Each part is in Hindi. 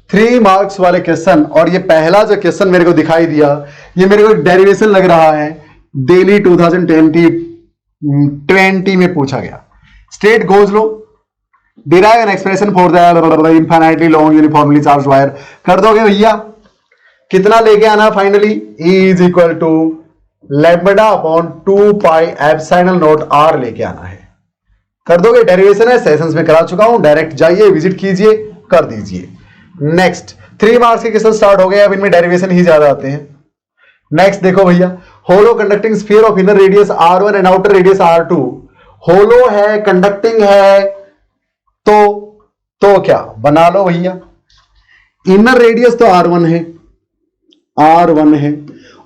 3 मार्क्स वाले क्वेश्चन, और ये पहला जो क्वेश्चन मेरे को दिखाई दिया, ये मेरे को डेरिवेशन लग रहा है दिल्ली 2020 में पूछा गया। State Gauss law, derive an expression for the infinitely long uniformly charge wire. कर दोगे भैया? कितना लेके आना finally? E is equal to lambda upon 2 pi epsilon naught R लेके आना है। कर दोगे? डेरिवेशन है, सेशंस में करा चुका हूं, डायरेक्ट जाइए, विजिट कीजिए, कर दीजिए। नेक्स्ट 3 मार्क्स के क्वेश्चन स्टार्ट हो गए, अब इनमें डेरिवेशन ही ज्यादा आते हैं। नेक्स्ट देखो भैया, hollow conducting sphere of inner radius R1 and outer radius R2। Hollow है, कंडक्टिंग है, तो क्या बना लो भैया। इनर रेडियस तो R1 है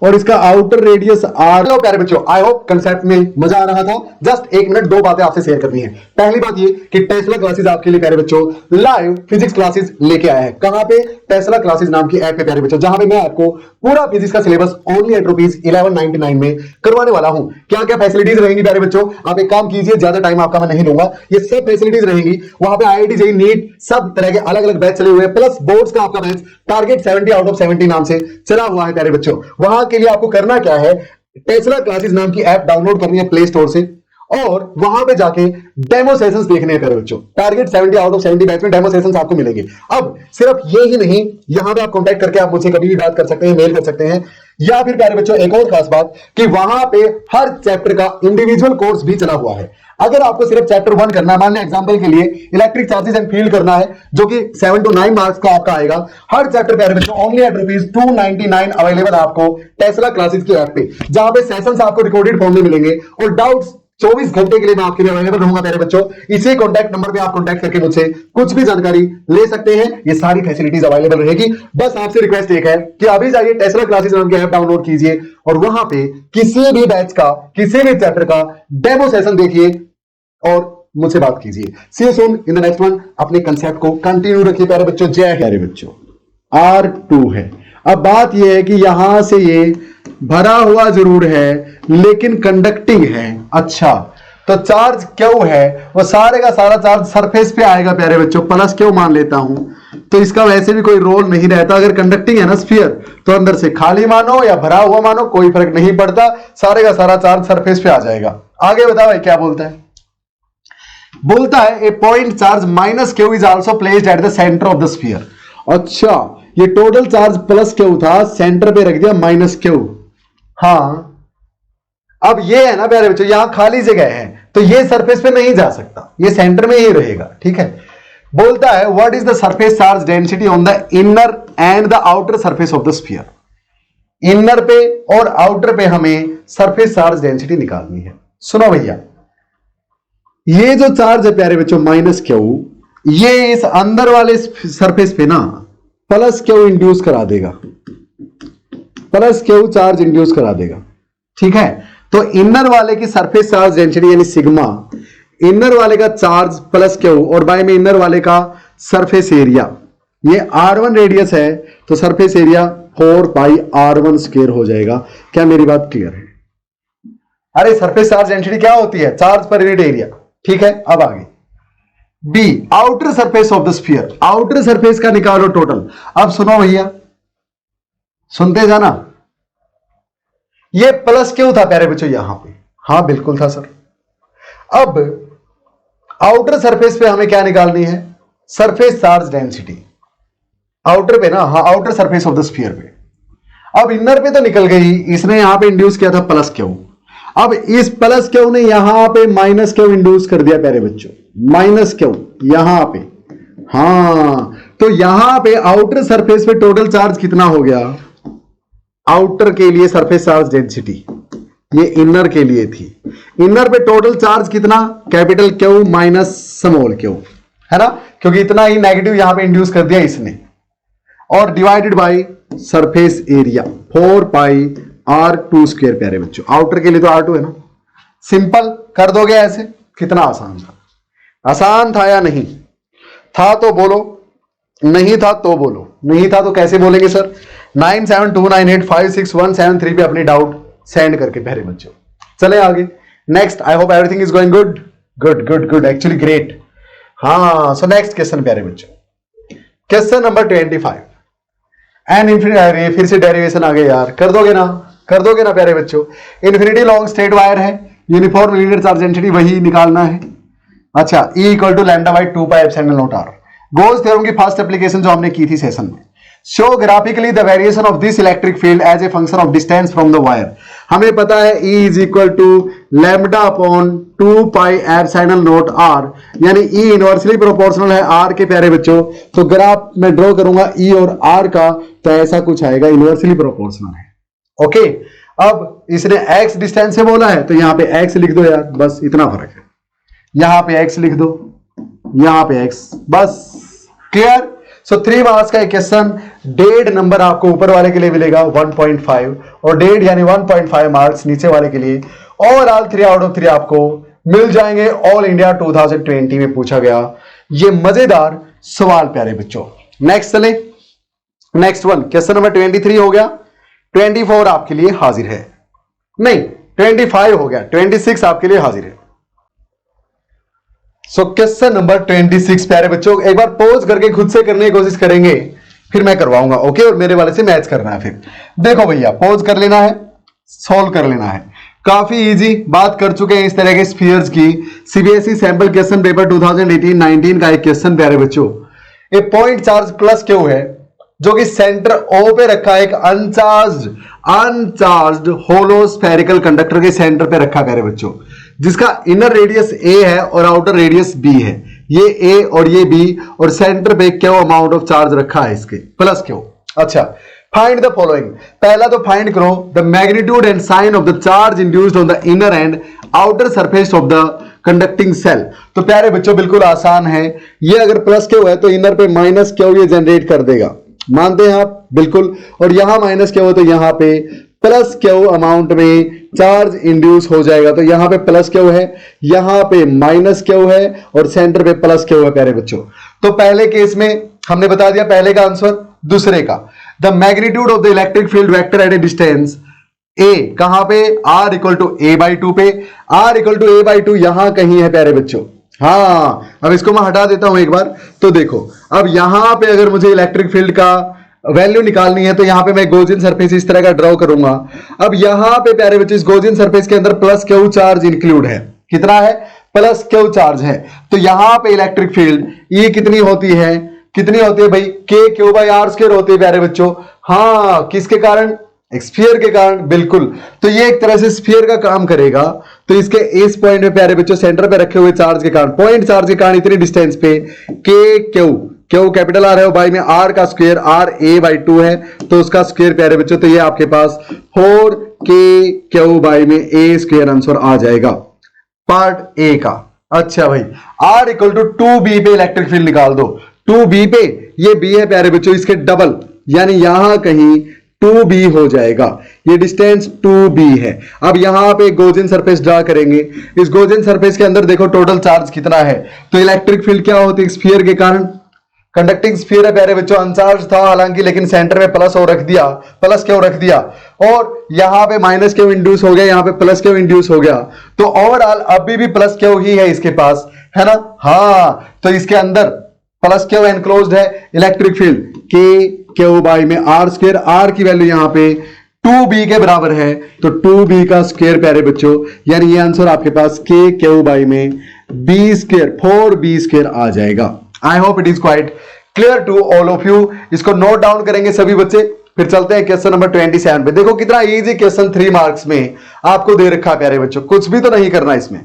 और इसका आउटर रेडियस R। लो प्यारे बच्चों, आई होप कंसेप्ट में मजा आ रहा था। जस्ट 1 मिनट 2 बातें आपसे शेयर करनी है। पहली बात ये कि टेस्ला क्लासेस आपके लिए प्यारे बच्चों लाइव फिजिक्स क्लासेस लेके आया है। कहां पे? टेस्ला क्लासेस नाम की ऐप पे प्यारे बच्चों, जहां पे मैं आपको पूरा फिजिक्स का सिलेबस ओनली एट ₹1199 में करवाने वाला हूं। क्या क्या फैसिलिटीज रहेंगी प्यारे बच्चों? आप एक काम कीजिए, ज्यादा टाइम आपका मैं नहीं लूंगा, ये सब फैसिलिटीज रहेंगी। वहां पे IIT JEE नीट सब तरह के अलग अलग बैच चले हुए हैं, प्लस बोर्ड्स का आपका बैच टारगेट 70 आउट ऑफ 70 नाम से चला हुआ है प्यारे बच्चों। वहां के लिए आपको करना क्या है, टेस्ला क्लासेस नाम की ऐप डाउनलोड करनी है प्ले स्टोर से, और वहां पे जाके डेमो सेशंस देखने हैं प्यारे बच्चों। टारगेट 70 आउट ऑफ 70 बैच में डेमो सेशंस आपको मिलेंगे। अब सिर्फ ये ही नहीं, यहां पे आप कांटेक्ट करके आप मुझसे कभी भी बात कर सकते हैं, मेल कर सकते हैं, या फिर प्यारे बच्चों एक और खास बात कि वहां पे हर चैप्टर का इंडिविजुअल कोर्स भी चला हुआ है। अगर आपको सिर्फ चैप्टर 1 करना है, मान लिया एग्जांपल के लिए इलेक्ट्रिक चार्जेस एंड फील्ड करना है, जो कि 7 to 9 मार्क्स का आपका आएगा, हर चैप्टर प्यारे बच्चों ओनली एट ₹299 अवेलेबल आपको टेस्ला क्लासेस की ऐप पे, जहां पे सेशंस आपको रिकॉर्डेड फॉर्म में मिलेंगे और डाउट्स 24 घंटे के लिए मैं आपके लिए अवेलेबल रहूंगा प्यारे बच्चों। इसी कॉन्टैक्ट नंबर पे आप कॉन्टैक्ट करके मुझसे कुछ भी जानकारी ले सकते हैं। ये सारी फैसिलिटीज अवेलेबल रहेगी। बस आपसे रिक्वेस्ट एक है कि अभी जाइए टेस्ला क्लासेस नाम की ऐप डाउनलोड कीजिए और वहां पे किसी भी बैच का, किसी भी चैप्टर का डेमो सेशन देखिए और मुझसे बात कीजिए। See you soon in the next one. अपने कंसेप्ट को कंटिन्यू रखिए प्यारे बच्चों। जय प्यारे बच्चों, R2 है। अब बात यह है कि यहां से ये भरा हुआ जरूर है लेकिन कंडक्टिंग है। अच्छा, तो चार्ज क्यों है, वो सारे का सारा चार्ज सरफेस पे आएगा प्यारे बच्चों, प्लस क्यों मान लेता हूं, तो इसका वैसे भी कोई रोल नहीं रहता। अगर कंडक्टिंग है ना स्फीयर, तो अंदर से खाली मानो या भरा हुआ मानो, कोई फर्क नहीं पड़ता, सारे का सारा चार्ज सरफेस पे आ जाएगा। आगे बताओ भाई क्या बोलता है। बोलता है a point charge minus Q is also placed at the centre of the sphere. अच्छा, ये टोटल चार्ज प्लस क्यू था, सेंटर पे रख दिया माइनस क्यू। हाँ, अब ये है ना प्यारे बच्चों, यहां खाली जगह है तो ये सरफेस पे नहीं जा सकता, ये सेंटर में ही रहेगा। ठीक है। बोलता है what is the surface charge density on the inner and the outer surface of the sphere. Inner पे और आउटर पे हमें सरफेस चार्ज डेंसिटी निकालनी है। सुनो भैया, ये जो चार्ज है प्यारे बच्चों माइनस क्यू, ये इस अंदर वाले सरफेस पे ना प्लस क्यू इंड्यूस करा देगा, प्लस क्यू चार्ज इंड्यूस करा देगा। ठीक है। तो इनर वाले की सरफेस चार्ज डेंसिटी यानी सिग्मा, इनर वाले का चार्ज प्लस क्यू और बाय में इनर वाले का सरफेस एरिया, ये R1 रेडियस है तो सरफेस एरिया 4 पाई R1 स्क्वायर हो जाएगा। क्या मेरी बात क्लियर है? अरे सरफेस चार्ज डेंसिटी क्या होती है? Charge per unit area. ठीक है। अब आगे B, outer surface of the sphere, outer surface का निकालो टोटल। अब सुनो भैया, सुनते जाना, ये प्लस क्यों था प्यारे बच्चों यहां पे? हाँ बिल्कुल था सर। अब आउटर सरफेस पे हमें क्या निकालनी है? Surface charge density. आउटर पे ना, हाँ outer surface of the sphere पे। अब इनर पे तो निकल गई, इसने यहां पे इंड्यूस किया था प्लस क्यू। अब इस प्लस क्यू ने यहां पे माइनस क्यू इंड्यूस कर दिया प्यारे बच्चों, माइनस क्यू यहां पे। हाँ, तो यहां पे आउटर सरफेस पे टोटल चार्ज कितना हो गया? आउटर के लिए सरफेस चार्ज डेंसिटी, ये इनर के लिए थी। इनर पे टोटल चार्ज कितना? Capital Q minus small Q, है ना, क्योंकि इतना ही नेगेटिव यहां पे इंड्यूस कर दिया इसने, और divided by surface area 4 pi R2 square प्यारे बच्चों। आउटर के लिए तो R2 है ना। सिंपल कर दोगे ऐसे? कितना आसान था। आसान था या नहीं था? तो बोलो, नहीं था तो बोलो। नहीं था तो कैसे बोलेंगे सर? 9729856173 पे अपनी डाउट सेंड करके प्यारे बच्चों। चले आगे। Next, I hope everything is going good, good good good, actually great. हाँ, सो नेक्स्ट क्वेश्चन प्यारे बच्चों, क्वेश्चन नंबर 25 एन इन्फिनिटी, फिर से डेरिवेशन आ गए यार, कर दोगे ना प्यारे बच्चों। इन्फिनिटी लॉन्ग स्ट्रेट वायर है, यूनिफॉर्म लीनियर चार्ज डेंसिटी वही निकालना है। अच्छा, E equal to lambda by 2 pi epsilon naught R. Gauss theorem की फर्स्ट एप्लीकेशन जो हमने की थी सेशन में, show graphically the variation of this electric field as a function of distance from the wire. हमें पता है E is equal to lambda upon 2 pi epsilon naught R, यानी E इनवर्सली प्रोपोर्शनल है R के प्यारे बच्चों। तो ग्राफ मैं ड्रॉ करूंगा E और R का, तो ऐसा कुछ आएगा, इनवर्सली प्रोपोर्शनल है। ओके, अब इसने x डिस्टेंस से बोला है तो यहां पे x लिख दो यार, बस इतना फर्क है। यहां पे x लिख दो, यहां पे x, बस क्लियर। सो 3 मार्क्स का क्वेश्चन, डेढ़ नंबर आपको ऊपर वाले के लिए मिलेगा 1.5 और डेढ़ यानी 1.5 मार्क्स नीचे वाले के लिए। ओवरऑल 3 आउट ऑफ 3 आपको मिल जाएंगे। ऑल इंडिया 2020 में पूछा गया ये मजेदार सवाल प्यारे बच्चों। नेक्स्ट चले, नेक्स्ट वन क्वेश्चन नंबर 23 हो गया, 24 आपके लिए हाजिर है, नहीं 25 हो गया, 26 आपके लिए हाजिर है। सो क्वेश्चन नंबर 26 प्यारे बच्चों, एक बार पॉज करके खुद से करने की कोशिश करेंगे, फिर मैं करवाऊंगा। ओके, और मेरे वाले से मैच करना है। फिर देखो भैया, पॉज कर लेना है, सॉल्व कर लेना है। काफी इजी बात कर चुके हैं इस तरह के स्फीयर्स की। सीबीएसई सैंपल क्वेश्चन पेपर 2018-19 का एक क्वेश्चन प्यारे बच्चों, एक पॉइंट चार्ज प्लस क्यू है जो कि सेंटर O पे रखा है, एक अनचार्ज्ड होलो स्फेरिकल कंडक्टर के सेंटर पे रखा प्यारे बच्चों, जिसका इनर रेडियस A है और आउटर रेडियस B है। ये A और ये B, और सेंटर पे क्यू अमाउंट ऑफ चार्ज रखा है इसके, प्लस क्यू। अच्छा, फाइंड द फॉलोइंग। पहला तो फाइंड करो the magnitude and sign of the charge induced on the inner and outer surface of the conducting shell. तो प्यारे बच्चों बिल्कुल आसान है, ये अगर प्लस क्यू है तो इनर पे माइनस क्यू ये जनरेट कर देगा, मानते हैं आप, बिल्कुल। और यहां माइनस क्यू है तो यहां पे प्लस क्यू अमाउंट में चार्ज इंड्यूस हो जाएगा। तो यहां पे प्लस क्यू है, यहां पे माइनस क्यू है, और सेंटर पे प्लस क्यू है प्यारे बच्चों। तो पहले केस में हमने बता दिया पहले का आंसर। दूसरे का, the magnitude of the electric field vector eight A distance A, कहां पे, R इक्वल टू A/2 पे, R इक्वल टू A/2 यहां कहीं है प्यारे बच्चों। हाँ, अब इसको मैं हटा देता हूं एक बार, तो देखो अब यहां पे अगर मुझे इलेक्ट्रिक फील्ड का वैल्यू निकालनी है तो यहां पे मैं गॉसियन सरफेस इस तरह का ड्रॉ करूंगा। अब यहां पे प्यारे बच्चों इस गॉसियन सरफेस के अंदर प्लस क्यू चार्ज इंक्लूड है, कितना है, प्लस क्यू चार्ज है। तो यहां पे इलेक्ट्रिक फील्ड ये कितनी होती है भाई, के क्यू बाई आर स्क्वायर होती है प्यारे बच्चों। हाँ, किसके कारण, स्फीयर के कारण, बिल्कुल। तो ये एक तरह से स्फीयर का काम करेगा। तो इसके इस पॉइंट में प्यारे बच्चों सेंटर पे रखे हुए चार्ज के कारण, पॉइंट चार्ज के कारण इतनी डिस्टेंस पे के क्यू कैपिटल आर है, बाई में आर का स्क्वायर, आर A/2 है तो उसका स्क्वायर प्यारे बच्चों। तो ये आपके पास 4k बाई में A स्क्वायर आंसर आ जाएगा पार्ट ए का। अच्छा भाई, R इक्वल टू 2B पे इलेक्ट्रिक फील्ड निकाल दो। 2B पे, ये B है प्यारे बच्चों, इसके डबल, यानी यहां कहीं 2B हो जाएगा। ये डिस्टेंस 2B है। अब यहां पे गॉसियन सरफेस ड्रा करेंगे। इस गॉसियन सरफेस के अंदर देखो टोटल चार्ज कितना है। तो इलेक्ट्रिक फील्ड क्या होती है, स्फीयर के कारण, कंडक्टिंग स्फीयर है प्यारे बच्चों, अनचार्ज था हालांकि, लेकिन सेंटर में प्लस क्यू रख दिया, और यहां पे माइनस क्यू इंड्यूस हो गया, यहां पे प्लस क्यू इंड्यूस हो गया। तो ओवरऑल अभी भी प्लस क्यू ही है इसके पास, है ना। हाँ, तो इसके अंदर प्लस क्यू एनक्लोज्ड है। इलेक्ट्रिक फील्ड के क्यू बाई में आर स्क्वायर, आर की वैल्यू यहां पे 2B के बराबर है, तो 2B का स्क्वायर प्यारे बच्चों, यानी ये आंसर आपके पास के क्यू बाई में B स्क्वायर 4B स्क्वायर आ जाएगा। I hope it is quite clear to all of you. इसको नोट डाउन करेंगे सभी बच्चे। फिर चलते हैं क्वेश्चन नंबर 27 पे। देखो कितना इजी क्वेश्चन 3 मार्क्स में आपको दे रखा प्यारे बच्चों, कुछ भी तो नहीं करना इसमें।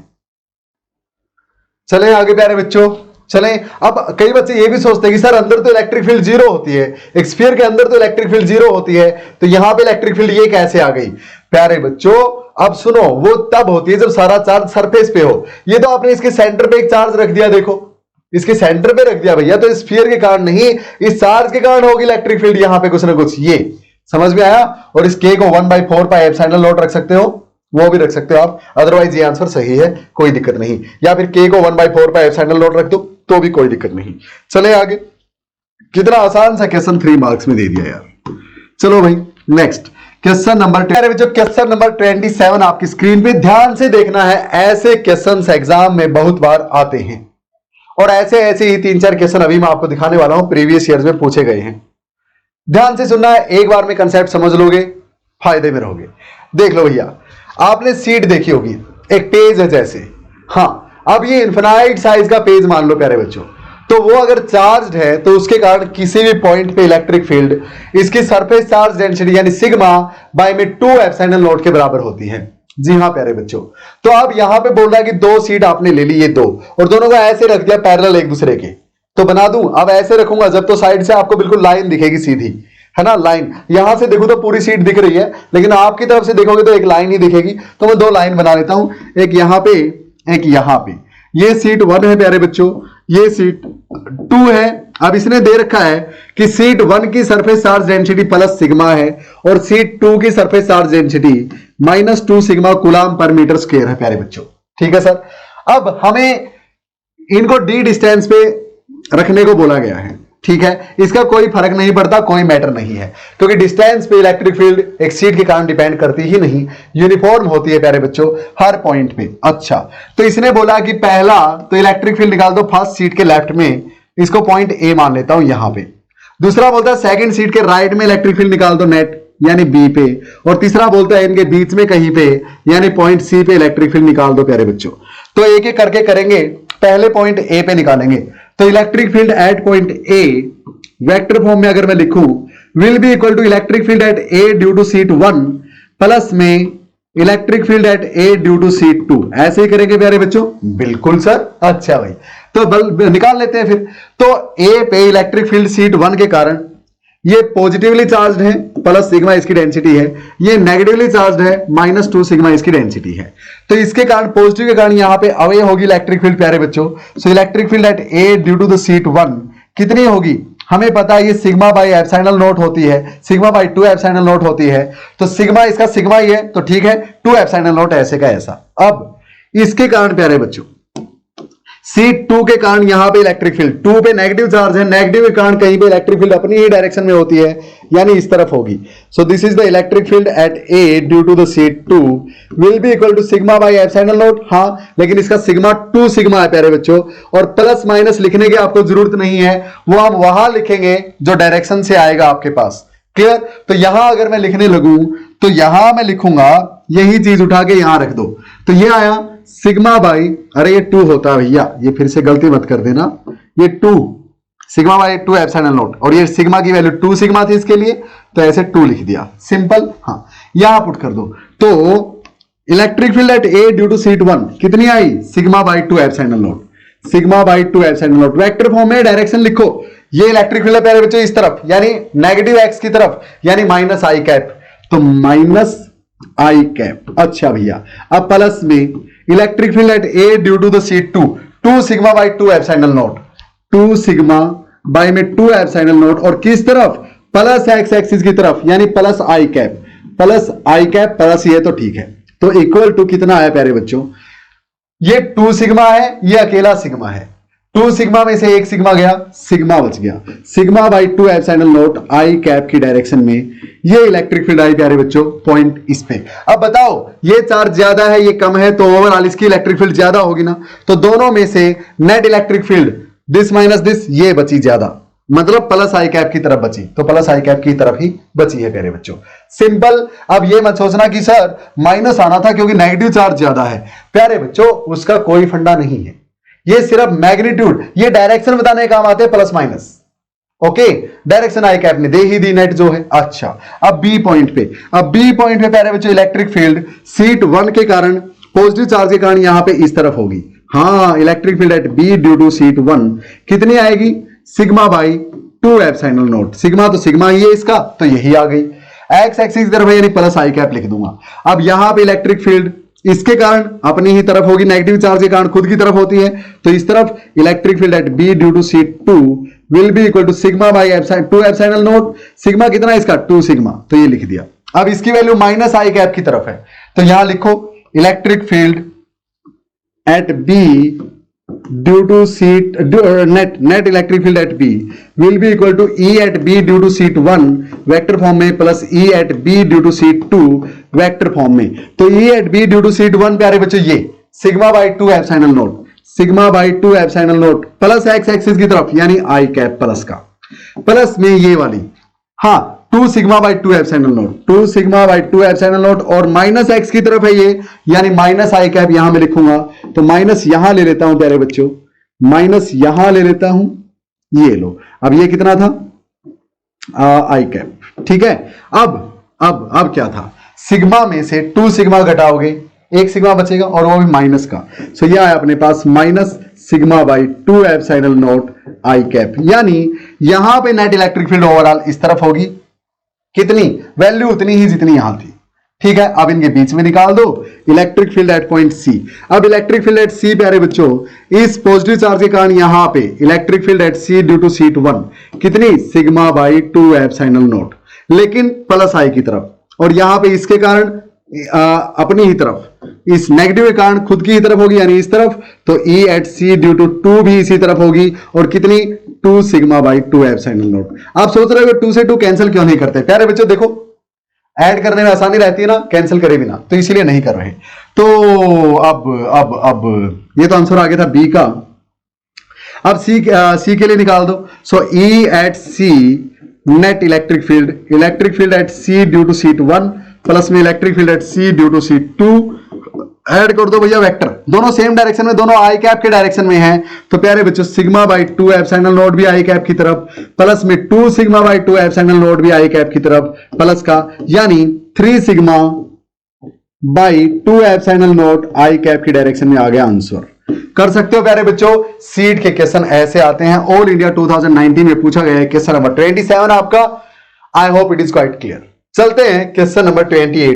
चलें आगे प्यारे बच्चों, चलें। अब कई बच्चे ये भी सोचते हैं कि सर अंदर तो इलेक्ट्रिक फील्ड 0 होती है, एक स्फीयर के अंदर तो इलेक्ट्रिक फील्ड 0 होती है, तो यहां पे इलेक्ट्रिक फील्ड ये कैसे आ गई। प्यारे बच्चों अब सुनो, वो तब होती है जब सारा चार्ज सरफेस पे हो। ये तो आपने इसके सेंटर पे एक चार्ज रख दिया, देखो इसके सेंटर पे रख दिया भैया, तो स्फीयर के कारण नहीं, इस चार्ज के कारण होगी इलेक्ट्रिक फील्ड यहां पे कुछ ना कुछ। ये समझ में आया। और इस के को 1/4 पाई एप्सिलॉन नॉट रख सकते हो, वो भी रख सकते हो आप, अदरवाइज ये आंसर सही है, कोई दिक्कत नहीं। या फिर के को 1/4 पाई एप्सिलॉन नॉट रख दो तो भी कोई दिक्कत नहीं। चले आगे, कितना आसान सा क्वेश्चन 3 मार्क्स में दे दिया यार। चलो भाई next question number, question number 27 आपकी स्क्रीन पे ध्यान से देखना है। ऐसे क्वेश्चंस एग्जाम में बहुत बार आते हैं और ऐसे ऐसे ही 3-4 क्वेश्चन अभी मैं आपको दिखाने वाला हूं, प्रीवियस ईयर्स में पूछे गए हैं। ध्यान से सुनना है, एक बार में कंसेप्ट समझ लोगे फायदे में रहोगे। देख लो भैया, आपने सीट देखी होगी, एक पेज है जैसे, हाँ अब ये इन्फिनाइट साइज का पेज मान लो प्यारे बच्चों, तो वो अगर चार्ज्ड है तो उसके कारण किसी भी पॉइंट पे इलेक्ट्रिक फील्ड इसकी सरफेस चार्ज डेंसिटी यानी सिग्मा बाय में 2 एप्सिलॉन नॉट के बराबर होती है। जी हाँ प्यारे बच्चों, तो अब यहां पे बोल रहा है कि 2 सीट आपने ले ली, ये 2, और दोनों को ऐसे रख दिया पैरेलल एक दूसरे के, तो बना दूं, अब ऐसे रखूंगा जब तो साइड से आपको बिल्कुल लाइन दिखेगी सीधी, है ना, लाइन। यहां से देखो तो पूरी सीट दिख रही है, लेकिन आपकी तरफ से देखोगे तो एक लाइन ही दिखेगी, तो मैं 2 लाइन बना लेता हूं, एक यहां पे एक यहां पे। ये सीट 1 है प्यारे बच्चों, ये सीट 2 है। अब इसने दे रखा है कि सीट 1 की surface charge density plus sigma है और सीट 2 की surface charge density -2 sigma coulomb per metre square है प्यारे बच्चों। ठीक है सर, अब हमें इनको डी डिस्टेंस पे रखने को बोला गया है। ठीक है, इसका कोई फर्क नहीं पड़ता, कोई मैटर नहीं है, क्योंकि डिस्टेंस पे इलेक्ट्रिक फील्ड एक सीट के कारण डिपेंड करती ही नहीं, यूनिफॉर्म होती है प्यारे बच्चों हर पॉइंट पे। अच्छा, तो इसने बोला कि पहला तो इलेक्ट्रिक फील्ड निकाल दो फर्स्ट सीट के लेफ्ट में, इसको पॉइंट ए मान लेता हूं यहां पे। दूसरा बोलता है सेकंड सीट के राइट में इलेक्ट्रिक फील्ड निकाल दो नेट यानी बी पे, और तीसरा बोलता है इनके बीच में कहीं पे यानी पॉइंट सी पे इलेक्ट्रिक फील्ड निकाल दो प्यारे बच्चों। तो एक एक करके करेंगे, पहले पॉइंट ए पे निकालेंगे, तो electric field at point A vector form में अगर मैं लिखूं will be equal to electric field at A due to sheet 1 plus में electric field at A due to sheet 2। ऐसे ही करेंगे प्यारे बच्चों? बिल्कुल सर। अच्छा भाई, तो बल निकाल लेते हैं फिर। तो ए पे इलेक्ट्रिक फील्ड सीट 1 के कारण ये पॉजिटिवली चार्ज्ड है, प्लस सिग्मा इसकी डेंसिटी है, ये नेगेटिवली चार्ज्ड है, -2 सिग्मा इसकी डेंसिटी है। तो इसके कारण पॉजिटिव के कारण यहां पे अवे होगी इलेक्ट्रिक फील्ड प्यारे बच्चों। So electric field at A due to the sheet 1 कितनी होगी? हमें पता है ये सिग्मा बाई एप्सिलॉन नॉट होती है, सिग्मा बाई 2 एप्सिलॉन नॉट होती है, तो सिग्मा इसका सिग्मा ही है, तो ठीक है 2 एप्सिलॉन नॉट ऐसे का ऐसा। अब इसके कारण प्यारे बच्चों सीट 2 के कारण यहां पे इलेक्ट्रिक फील्ड 2 पे नेगेटिव चार्ज है, नेगेटिव के कारण कहीं पे इलेक्ट्रिक फील्ड अपनी ही डायरेक्शन में होती है, यानी इस तरफ होगी। So this is the electric field at A due to the sheet 2 will be equal to sigma by epsilon naught. हाँ, लेकिन इसका सिग्मा 2 सिग्मा है प्यारे बच्चों, और प्लस माइनस लिखने की आपको जरूरत नहीं है, वो हम वहां लिखेंगे जो डायरेक्शन से आएगा आपके पास। क्लियर? तो यहां अगर मैं लिखने लगूं तो यहां मैं लिखूंगा, यही चीज उठा के यहां रख दो, तो ये आया सिग्मा बाई, अरे ये 2 होता है भैया, ये फिर से गलती मत कर देना, ये 2 सिग्मा बाई 2 एप्सिलॉन नॉट, और ये सिग्मा की वैल्यू 2 सिग्मा थी इसके लिए, तो ऐसे 2 लिख दिया, सिंपल। हाँ, यहां पुट कर दो, तो electric field at A due to sheet 1 कितनी आई? Sigma by 2 epsilon naught, sigma by 2 epsilon naught. Vector form में डायरेक्शन लिखो, ये इलेक्ट्रिक फील्ड है प्यारे बच्चों इस तरफ, यानी नेगेटिव एक्स की तरफ, यानी माइनस आई कैप, तो माइनस आई कैप। अच्छा भैया, अब प्लस में electric field at A due to the sheet 2 sigma by 2 epsilon naught, 2 sigma by में 2 एप्सिलॉन नॉट, और किस तरफ? प्लस एक्स एक्सिस की तरफ, यानी प्लस आई कैप, प्लस आई कैप प्लस ये, तो ठीक है। तो इक्वल टू कितना है प्यारे बच्चों? ये 2 सिग्मा है, ये अकेला सिग्मा है, 2 सिग्मा में से एक सिग्मा गया, सिग्मा बच गया, sigma by 2 epsilon naught i cap की डायरेक्शन में ये इलेक्ट्रिक फील्ड आई प्यारे बच्चों पॉइंट इस पे। अब बताओ ये चार्ज ज्यादा है ये कम है, तो ओवरऑल इसकी इलेक्ट्रिक फील्ड ज्यादा होगी ना, तो दोनों में से net electric field this minus this ये बची ज्यादा, मतलब प्लस आई कैप की तरफ बची, तो प्लस आई कैप की तरफ ही बची है प्यारे बच्चों, सिंपल। अब ये मत सोचना कि सर माइनस आना था क्योंकि नेगेटिव चार्ज ज्यादा है, प्यारे बच्चों उसका कोई फंडा नहीं है, ये सिर्फ मैग्नीट्यूड, ये डायरेक्शन बताने का काम आते हैं plus minus. Okay, direction I cap ने दे ही दी नेट जो है। अच्छा, अब बी पॉइंट पे, अब बी पॉइंट पे प्यारे बच्चों इलेक्ट्रिक फील्ड सीट 1 के कारण पॉजिटिव चार्ज के कारण यहां पे इस तरफ होगी। हाँ, electric field at B due to sheet 1 कितनी आएगी? Sigma by 2 epsilon naught, sigma तो सिग्मा ही है इसका, तो यही आ गई। एक्स एक्सिस की तरफ यानी प्लस आई कैप लिख दूंगा। अब यहां पे इलेक्ट्रिक फील्ड इसके कारण अपनी ही तरफ होगी, नेगेटिव चार्ज के कारण खुद की तरफ होती है, तो इस तरफ electric field at B due to sheet 2 will be equal to sigma by 2 epsilon naught. Sigma कितना है इसका? 2 सिग्मा, तो ये लिख दिया। अब इसकी वैल्यू माइनस आई कैप की तरफ है, तो यहां लिखो electric field at B due to sheet net electric field at B will be equal to E at B due to sheet 1 vector form में plus E at B due to sheet 2 vector form में। तो E at B due to sheet 1 प्यारे बच्चों ये sigma by 2 epsilon naught, sigma by 2 epsilon naught plus X axis की तरफ यानी आई कैप प्लस का, प्लस में ये वाली, हाँ 2 sigma by 2 epsilon naught, 2 sigma by 2 epsilon not, और माइनस एक्स की तरफ है ये यानी माइनस आई कैप, यहां मैं लिखूंगा तो माइनस यहां ले लेता हूं प्यारे बच्चों, माइनस यहां ले लेता हूं, ये लो, अब ये कितना था आई कैप, ठीक है। अब क्या था, सिग्मा में से 2 सिग्मा घटाओगे, 1 सिग्मा बचेगा और वो भी माइनस का, सो ये आया अपने पास minus sigma by 2 epsilon naught i cap, यानी यहां पे नेट इलेक्ट्रिक फील्ड ओवरऑल इस तरफ होगी, कितनी वैल्यू उतनी ही जितनी यहां थी, ठीक है। अब इनके बीच में निकाल दो electric field at point C. अब इलेक्ट्रिक फील्ड एट सी प्यारे बच्चों, इस पॉजिटिव चार्ज के कारण यहां पे electric field at C due to sheet 1 कितनी सिग्मा बाई 2 एप्सिलॉन नॉट, लेकिन प्लस आई की तरफ, और यहां पे इसके कारण अपनी ही तरफ, इस नेगेटिव के कारण खुद की ही तरफ होगी यानी इस तरफ, तो E at C due to 2 भी इसी तरफ होगी, और कितनी 2 सिग्मा बाई 2 एप्सिलॉन नॉट। आप सोच रहे हो 2 से 2 कैंसिल क्यों नहीं करते प्यारे बच्चों, देखो ऐड करने में आसानी रहती है ना, कैंसिल करे बिना, तो इसीलिए नहीं कर रहे। तो अब ये तो आंसर आ गया था बी का। अब सी के लिए निकाल दो, so E at C net electric field at C due to sheet 1 plus में electric field at C due to sheet 2, add कर दो भैया वेक्टर, दोनों सेम डायरेक्शन में, दोनों आई कैप के डायरेक्शन में हैं, तो प्यारे बच्चों सिग्मा बाई 2 एप्सिलॉन नॉट भी आई कैप की तरफ, प्लस में 2 सिग्मा बाई 2 एप्सिलॉन नॉट भी आई कैप की तरफ प्लस का, यानी 3 sigma by 2 epsilon naught i cap की डायरेक्शन में आ गया आंसर। कर सकते हो प्यारे बच्चों, सीट के क्वेश्चन ऐसे आते हैं, ऑल इंडिया 2019 में पूछा गया है क्वेश्चन नंबर 27 आपका। आई hope it is quite clear. चलते हैं क्वेश्चन नंबर 28।